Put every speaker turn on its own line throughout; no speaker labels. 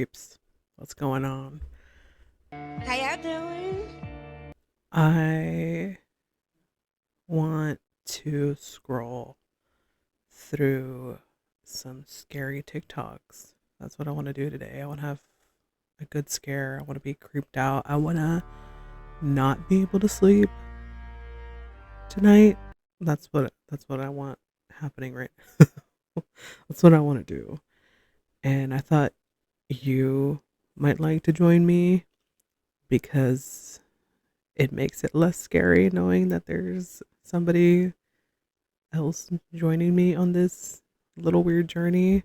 What's going on?
How y'all doing?
I want to scroll through some scary TikToks. That's what I want to do today. I want to have a good scare. I want to be creeped out. I want to not be able to sleep tonight. That's what I want happening right now. That's what I want to do. And I thought you might like to join me because it makes it less scary knowing that there's somebody else joining me on this little weird journey.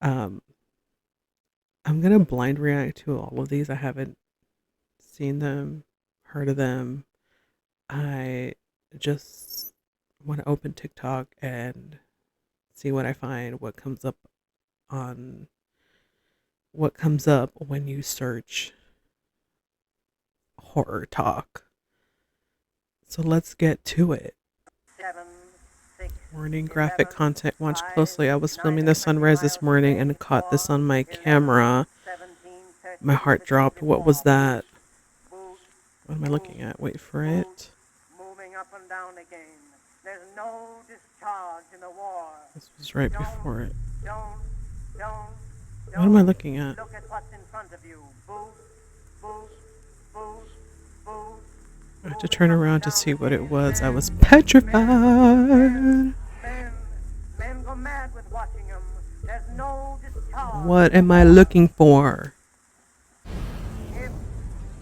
Um, I'm gonna blind react to all of these. I haven't seen them, heard of them. I just want to open TikTok and see what I find, on what comes up when you search horror talk. So let's get to it.
7, 6,
Warning, graphic
11,
content. Watch
5,
closely. I was
9
filming the
and 20
sunrise this
miles
morning
ahead.
and caught this
4,
on my
11,
camera.
17,
My
13,
heart dropped. What was
64.
that?
Boost,
What am I
boost,
looking at? Wait for
boost,
it.
moving up and down again. There's no discharge in the war.
This was right
Don't,
before it.
don't, don't,
What am I
don't
looking at?
look at what's in front of you. Boost, boost, boost, boost.
I had to
Moving
turn
up and
around to
down
see what it
again.
was. I
Men,
was
men,
petrified.
men, men go mad with watching them. There's no discharge
What
in the
am I
war.
looking for?
If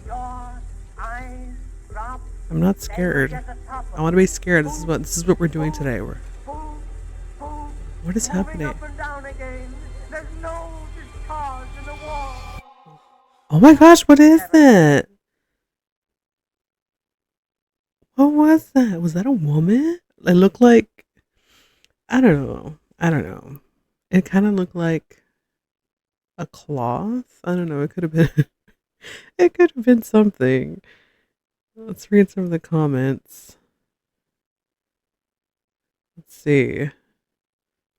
your eyes drop,
I'm not
then you'll
scared.
get the top
I
of
want to
it.
be scared. This is
Boom,
what this is what we're doing
boom,
today.
boom, boom,
What is
moving
happening?
up and down again. There's no discharge in the war.
Oh my gosh, what is
7,
that? What was that? Was that a woman? It looked like, I don't know. I don't know. It kind of looked like a cloth. I don't know. It could have been it could have been something. Let's read some of the comments. Let's see.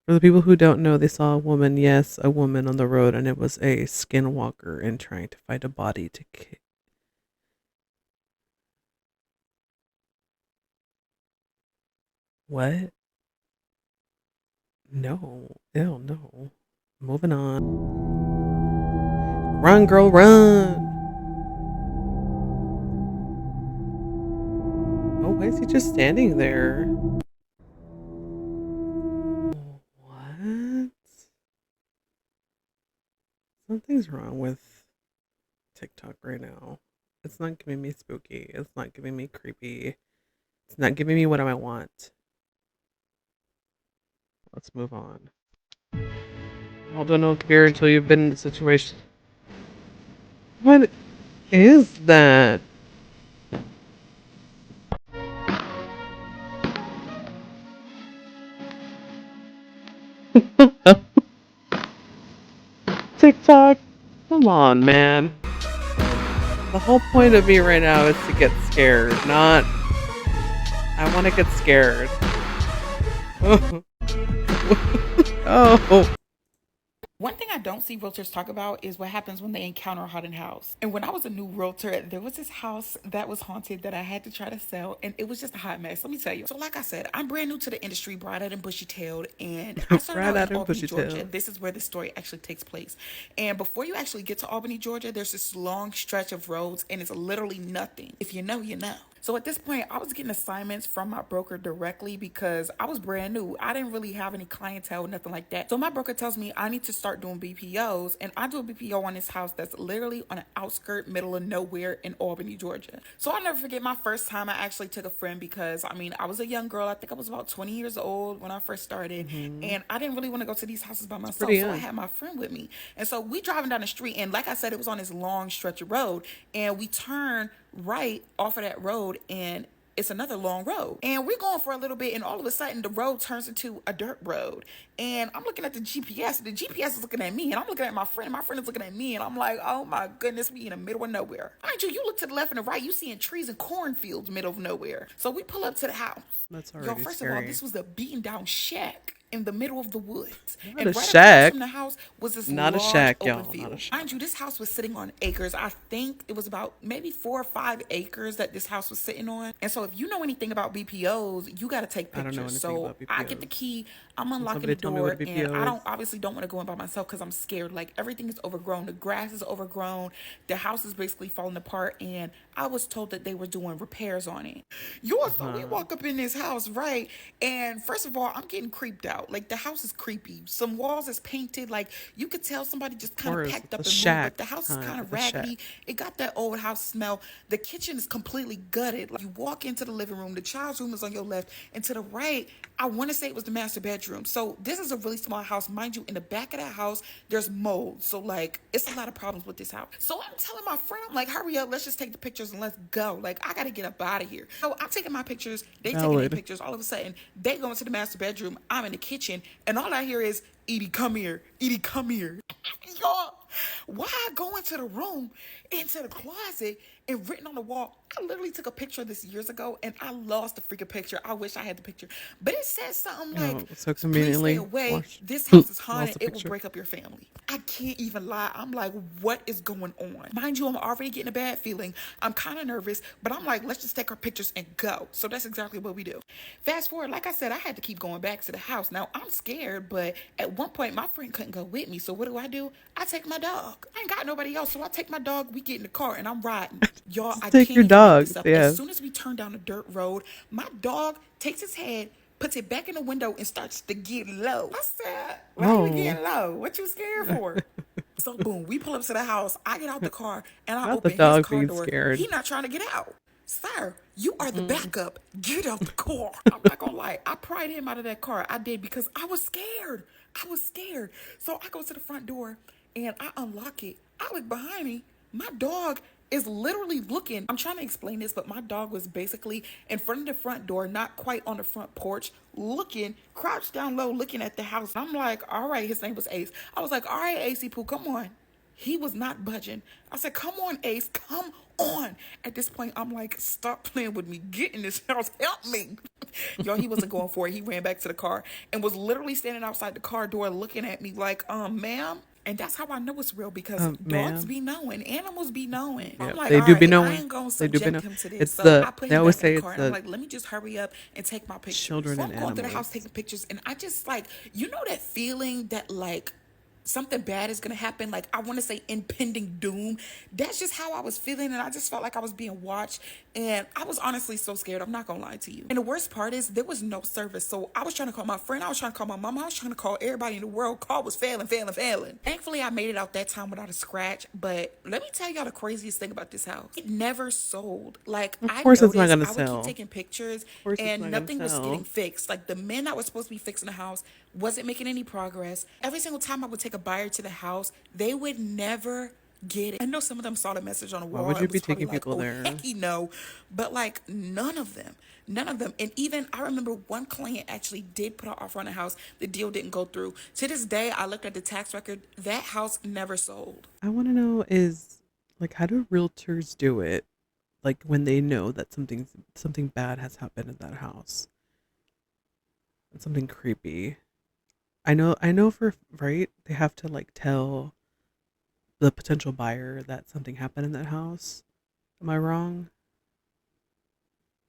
For the people who don't know, they saw a woman, yes, a woman on the road, and it was a skinwalker and trying to find a body to kill. What? No. Ew, no. Moving on. Run, girl, run. Oh, why is he just standing there? What? Something's wrong with TikTok right now. It's not giving me spooky. It's not giving me creepy. It's not giving me what I want. Let's move on. Hold on, no care until you've been in the situation. What is that? TikTok? Come on, man. The whole point of me right now is to get scared, not. I want to get scared. Oh.
One thing I don't see realtors talk about is what happens when they encounter a haunted house. And when I was a new realtor, there was this house that was haunted that I had to try to sell, and it was just a hot mess. Let me tell you. So, like I said, I'm brand new to the industry, bright-eyed and bushy-tailed, and I started
Brad
out in
Adam
Albany,
Bushy
Georgia.
Tail.
This is where the story actually takes place. And before you actually get to Albany, Georgia, there's this long stretch of roads, and it's literally nothing. If you know, you know. So at this point, I was getting assignments from my broker directly because I was brand new. I didn't really have any clientele, nothing like that. So my broker tells me I need to start doing BPOs, and I do a BPO on this house that's literally on an outskirt, middle of nowhere in Albany, Georgia. So I'll never forget my first time I actually took a friend because I was a young girl. I think I was about 20 years old when I first started,
Mm-hmm.
and I didn't really want to go to these houses by
It's pretty
myself. So I
young.
had my friend with me, and so we driving down the street, and like I said, it was on this long stretch of road, and we turned right off of that road, and it's another long road. And we're going for a little bit, and all of a sudden, the road turns into a dirt road. And I'm looking at the GPS, and the GPS is looking at me, and I'm looking at my friend, and my friend is looking at me, and I'm like, oh my goodness, we in the middle of nowhere. Mind you, you look to the left and the right, you seeing trees and cornfields middle of nowhere. So we pull up to the house.
That's
Yo,
already
first of all,
scary.
this was a beaten down shack. in the middle of the woods.
Not a
And right across
shack.
from the house was this
Not a
large
shack,
open
y'all. Not a
field.
shack.
Mind you, this house was sitting on acres. I think it was about maybe 4 or 5 acres that this house was sitting on. And so if you know anything about BPOs, you got to take
I don't know
pictures.
anything
So
about
I get the
BPOs.
key. I'm
Can
unlocking the
somebody tell me what
door,
a
and
BPO
I
is?
don't obviously don't want to go in by myself because I'm scared. Like everything is overgrown. The grass is overgrown. The house is basically falling apart, and I was told that they were doing repairs on it. So we
Uh-huh.
walk up in this house, right? And first of all, I'm getting creeped out. Like the house is creepy. Some walls is painted. Like you could tell somebody just
Of
kind of
course,
packed
it's a
up and moved. Like the
shack,
house is
hun.
kind of
It's a shack.
raggedy. It got that old house smell. The kitchen is completely gutted. Like you walk into the living room, the child's room is on your left, and to the right, I want to say it was the master bedroom. So this is a really small house, mind you. In the back of that house, there's mold. So like, it's a lot of problems with this house. So I'm telling my friend, I'm like, hurry up, let's just take the pictures and let's go. Like I gotta get up out of here. So I'm taking my pictures. They taking their
Valid.
pictures. All of a sudden, they go into the master bedroom. I'm in the kitchen, and all I hear is, Edie, come here. Edie, come here. Y'all, why I go into the room, into the closet, and written on the wall? I literally took a picture of this years ago, and I lost the freaking picture. I wish I had the picture, but it says something like,
Oh, so
"Please stay
conveniently
away.
lost
This house is
lost
haunted.
the
It will
picture.
break up your family." I can't even lie. I'm like, what is going on? Mind you, I'm already getting a bad feeling. I'm kind of nervous, but I'm like, let's just take our pictures and go. So that's exactly what we do. Fast forward, like I said, I had to keep going back to the house. Now I'm scared, but at one point my friend couldn't go with me. So what do? I take my dog. I ain't got nobody else, so I take my dog. We get in the car and I'm riding. Y'all,
Just
I
take
can't
your
even make
dogs.
this up. As
Yeah.
soon as we turn down the dirt road, my dog takes his head, puts it back in the window, and starts to get low. I said, why you
Oh,
getting low? What you scared for? So boom, we pull up to the house. I get out the car and I
not the
open his
dog
car
being
door. He
scared.
not trying to get out. Sir, you are the
Mm.
backup. Get out the car. I'm not gonna lie. I pried him out of that car. I did because I was scared. I was scared. So I go to the front door and I unlock it. I look behind me. My dog is literally looking. I'm trying to explain this, but my dog was basically in front of the front door, not quite on the front porch, looking, crouched down low, looking at the house. I'm like, all right, his name was Ace. I was like, all right, AC Poo, come on. He was not budging. I said, come on, Ace, come on. At this point, I'm like, stop playing with me. Get in this house. Help me. Yo, he wasn't going for it. He ran back to the car and was literally standing outside the car door looking at me like, ma'am. And that's how I know it's real because dogs
Ma'am.
be knowing, animals be knowing. I'm
Yeah,
like,
they
all
do be
right, I
knowing.
ain't gonna
They do be
subject
know.
him to this.
It's
So
the
I put
they
him
always
back in the
say
car
it's
and I'm
the
like, let me just hurry up and take my pictures.
children
So
and
I'm going through the house
animals.
taking pictures and I just like, you know that feeling that like something bad is gonna happen, like I want to say impending doom. That's just how I was feeling, and I just felt like I was being watched, and I was honestly so scared. I'm not gonna lie to you. And the worst part is there was no service, so I was trying to call my friend, I was trying to call my mom, I was trying to call everybody in the world. Call was failing. Thankfully I made it out that time without a scratch, but let me tell y'all the craziest thing about this house: it never sold. Like
Of
I
course, it's not
noticed
gonna
I would keep
sell.
taking pictures
Of course, it's
and
not gonna
nothing was getting
sell.
fixed. Like the men that was supposed to be fixing the house wasn't making any progress. Every single time I would take a buyer to the house, they would never get it. I know some of them saw the message on the
Why
wall
would you
and
be
was probably
taking
like,
people
oh,
there?
hecky no. But like none of them. None of them. And even I remember one client actually did put an offer on the house. The deal didn't go through. To this day, I looked at the tax record. That house never sold.
I want to know is like how do realtors do it? Like when they know that something bad has happened in that house, and something creepy. I know for right they have to like tell the potential buyer that something happened in that house. Am I wrong?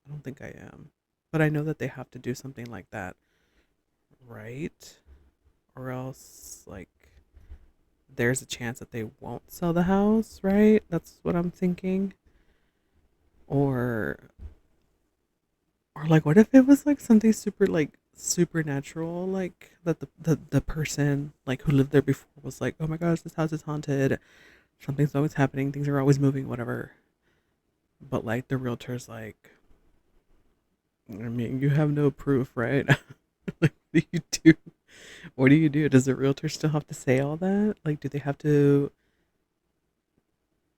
I don't think I am. But I know that they have to do something like that, right? Or else, like, there's a chance that they won't sell the house, right? That's what I'm thinking. Or, or like, what if it was like something super, like, supernatural, like that the person like who lived there before was like, oh my gosh, this house is haunted. Something's always happening. Things are always moving, whatever. But like the realtor's like, I mean, you have no proof, right? Like, what do you do? What do you do? Does the realtor still have to say all that? Like, do they have to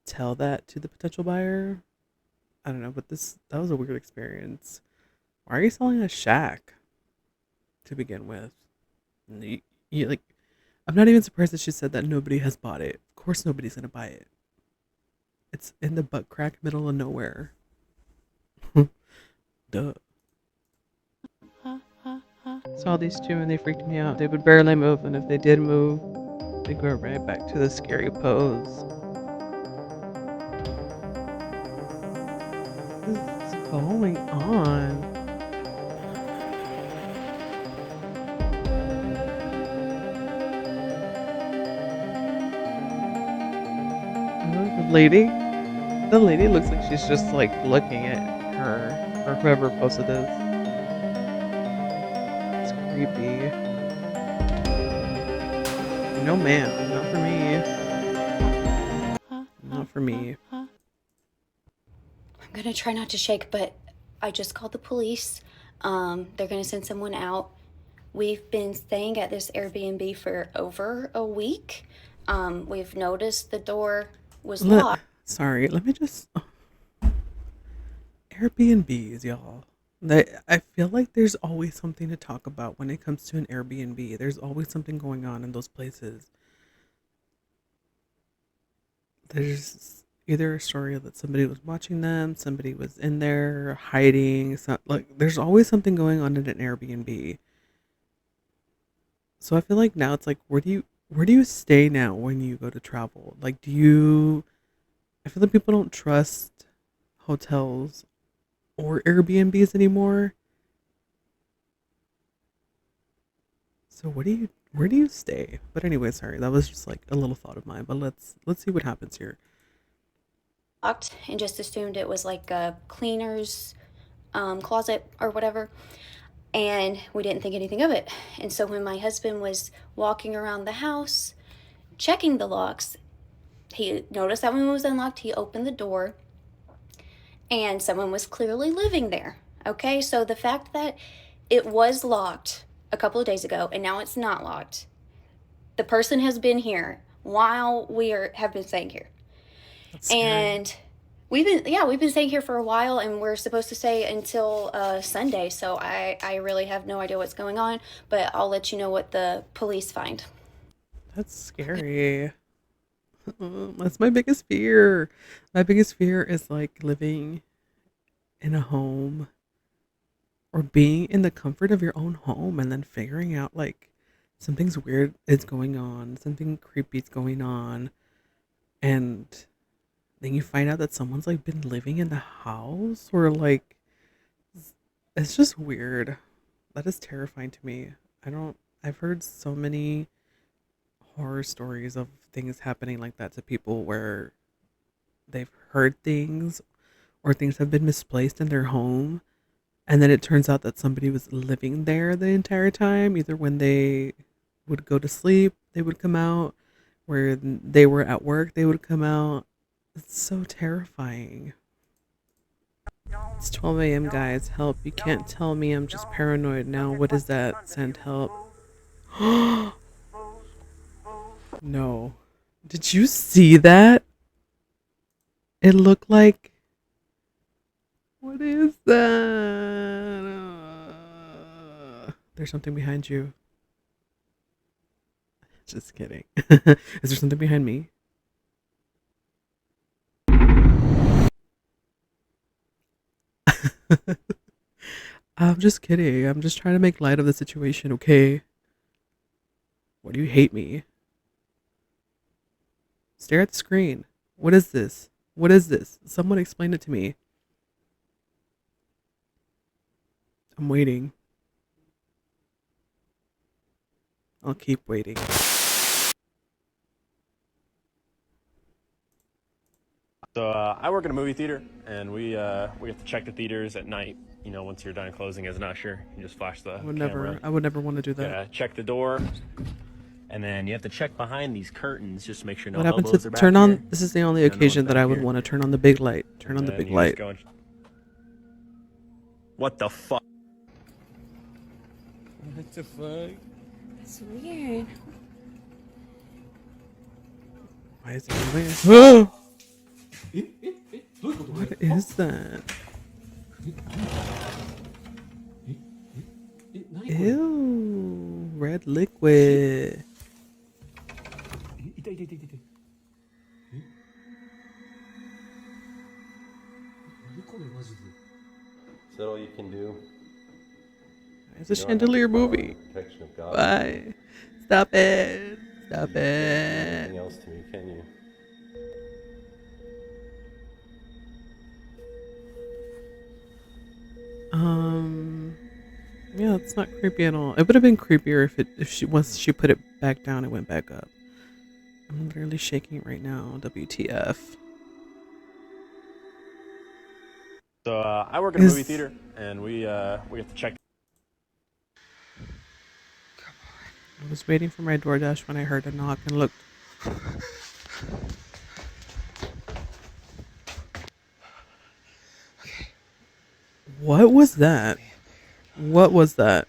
tell that to the potential buyer? I don't know, but that was a weird experience. Why are you selling a shack to begin with? Like, I'm not even surprised that she said that nobody has bought it. Of course, nobody's gonna buy it. It's in the butt crack middle of nowhere. Duh. Saw these two and they freaked me out. They would barely move, and if they did move, they'd go right back to the scary pose. What's going on? The lady? The lady looks like she's just like looking at her or whoever posted this. It's creepy. No, ma'am, not for me. Not for me.
I'm gonna try not to shake, but I just called the police. They're gonna send someone out. We've been staying at this Airbnb for over a week. We've noticed the door was locked.
Sorry, let me just. Airbnbs, y'all. I feel like there's always something to talk about when it comes to an Airbnb. There's always something going on in those places. There's either a story that somebody was watching them, somebody was in there hiding. Like there's always something going on in an Airbnb. So I feel like now it's like, where do you stay now when you go to travel? Like, I feel like people don't trust hotels or Airbnbs anymore. So where do you stay? But anyway, sorry, that was just like a little thought of mine. But let's see what happens here.
And just assumed it was like a cleaner's closet or whatever. And we didn't think anything of it. And so when my husband was walking around the house checking the locks, he noticed that one was unlocked. He opened the door and someone was clearly living there. Okay, so the fact that it was locked a couple of days ago and now it's not locked, the person has been here while have been staying here.
That's scary.
And we've been staying here for a while, and we're supposed to stay until Sunday. So I really have no idea what's going on, but I'll let you know what the police find.
That's scary. That's my biggest fear. My biggest fear is like living in a home or being in the comfort of your own home and then figuring out like something's weird is going on, something creepy is going on, and then you find out that someone's like been living in the house or like it's just weird. That is terrifying to me. I've heard so many horror stories of things happening like that to people where they've heard things or things have been misplaced in their home, and then it turns out that somebody was living there the entire time. Either when they would go to sleep they would come out, where they were at work they would come out. It's so terrifying. It's 12 a.m. guys, help. You can't tell me I'm just paranoid now. What is that? Send help. No. Did you see that? It looked like. What is that? There's something behind you. Just kidding. Is there something behind me? I'm just kidding. I'm just trying to make light of the situation, okay? Why do you hate me? Stare at the screen. What is this? What is this? Someone explain it to me. I'm waiting. I'll keep waiting.
So I work in a movie theater, and we have to check the theaters at night. You know, once you're done closing as an usher, you just flash the camera.
I would never want to do that.
Yeah, check the door, and then you have to check behind these curtains just to make sure no
What happened
elbows
to
are back
turn on?
here.
This is the only
And no
occasion
one's
that
back
I would
here.
want to turn on the big light. Turn on the
And
big
you just
light.
go and- What the fuck?
What the fuck?
It's weird.
Why is it moving? What is that? Ew, red liquid.
Is that all you can do?
Guys, There's a chandelier movie.
Protection of God.
Bye. Stop it. Stop
You can't do
it.
anything else to me, can you?
Yeah, it's not creepy at all. It would have been creepier if she once she put it back down, it went back up. I'm literally shaking right now. WTF?
So I work in a movie theater, and we have to check.
I was waiting for my DoorDash when I heard a knock and looked. What was that? What was that?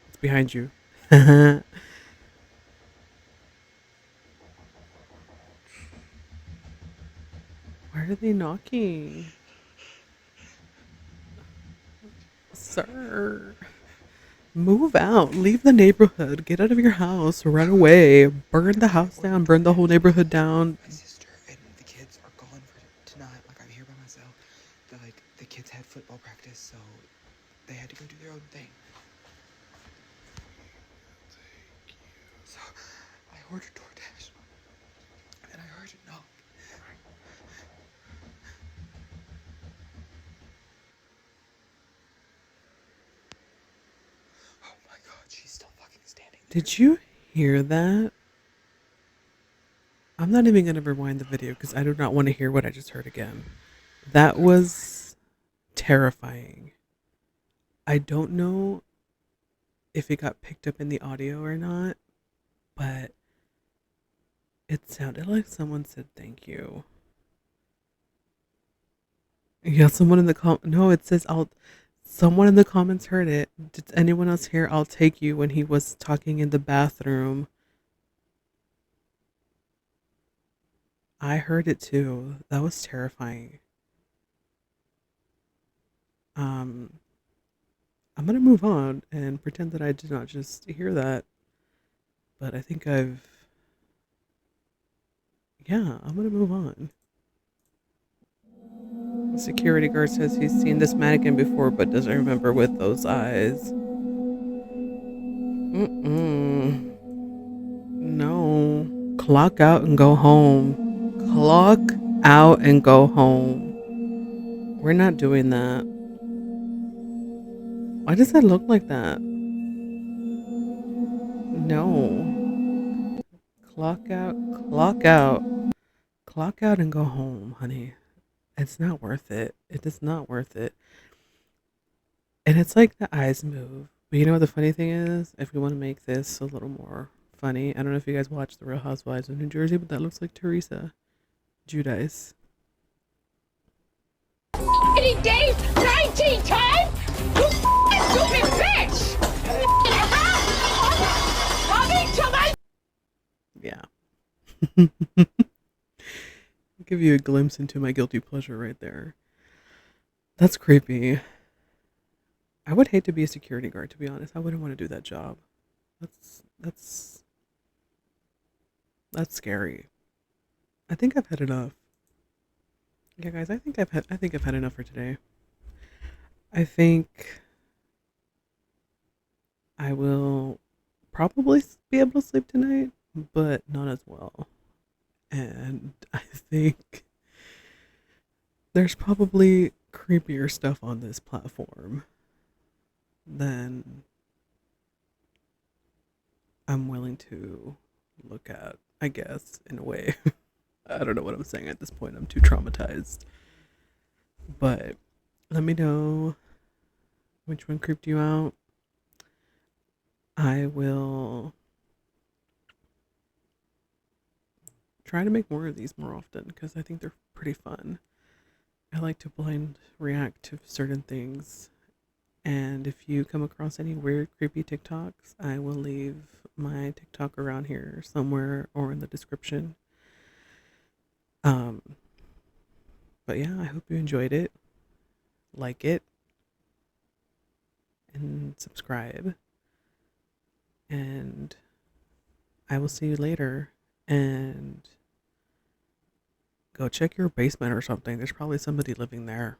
It's behind you. Why are they knocking? Sir. Move out. Leave the neighborhood. Get out of your house. Run away. Burn the house down. Burn the whole neighborhood down.
My sister and the kids are gone for tonight. Like, I'm here by myself. The kids had football practice, so they had to go do their own thing. So I ordered DoorDash, and then I heard a knock. Oh my god, she's still fucking standing there.
Did you hear that? I'm not even going to rewind the video because I do not want to hear what I just heard again. That was terrifying. I don't know if it got picked up in the audio or not, but it sounded like someone said thank you. Yeah, someone in the no, it says someone in the comments heard it. Did anyone else hear I'll take you when he was talking in the bathroom? I heard it too. That was terrifying. I'm gonna move on and pretend that I did not just hear that. But I think I'm gonna move on. The security guard says he's seen this mannequin before but doesn't remember with those eyes. No. Clock out and go home. Clock out and go home. We're not doing that. Why does that look like that? No. Clock out. Clock out. Clock out and go home, honey. It's not worth it. It is not worth it. And it's like the eyes move. But you know what the funny thing is? If we want to make this a little more funny, I don't know if you guys watch The Real Housewives of New Jersey, but that looks like Teresa Giudice.
20 days, 19 times? You stupid bitch! Coming to my...
Yeah. Give you a glimpse into my guilty pleasure right there. That's creepy. I would hate to be a security guard, to be honest. I wouldn't want to do that job. That's scary. I think I've had enough. Yeah, guys, I think I've had enough for today. I think I will probably be able to sleep tonight, but not as well. And I think there's probably creepier stuff on this platform than I'm willing to look at, I guess, in a way. I don't know what I'm saying at this point. I'm too traumatized. But let me know which one creeped you out. I will try to make more of these more often because I think they're pretty fun. I like to blind react to certain things. And if you come across any weird, creepy TikToks, I will leave my TikTok around here somewhere or in the description. But yeah, I hope you enjoyed it. Like it. And subscribe. And I will see you later. And go check your basement or something. There's probably somebody living there.